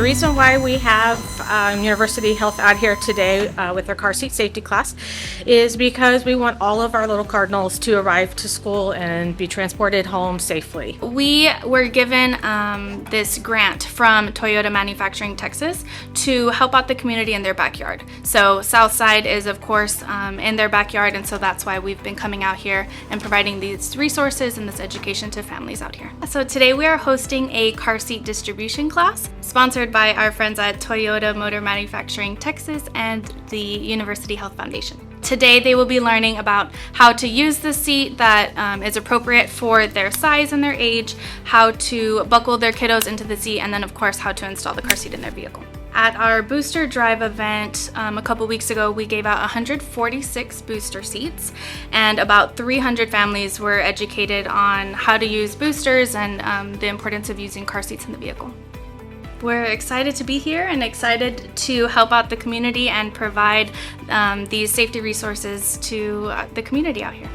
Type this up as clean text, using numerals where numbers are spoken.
reason why we have University Health out here today with their car seat safety class is because we want all of our little Cardinals to arrive to school and be transported home safely. We were given this grant from Toyota Manufacturing Texas to help out the community in their backyard. So Southside is of course in their backyard, and so that's why we've been coming out here and providing these resources and this education to families out here. So today we are hosting a car seat distribution class sponsored by our friends at Toyota Motor Manufacturing Texas and the University Health Foundation. Today they will be learning about how to use the seat that is appropriate for their size and their age, how to buckle their kiddos into the seat, and then of course how to install the car seat in their vehicle. At our booster drive event a couple weeks ago, we gave out 146 booster seats, and about 300 families were educated on how to use boosters and the importance of using car seats in the vehicle. We're excited to be here and excited to help out the community and provide these safety resources to the community out here.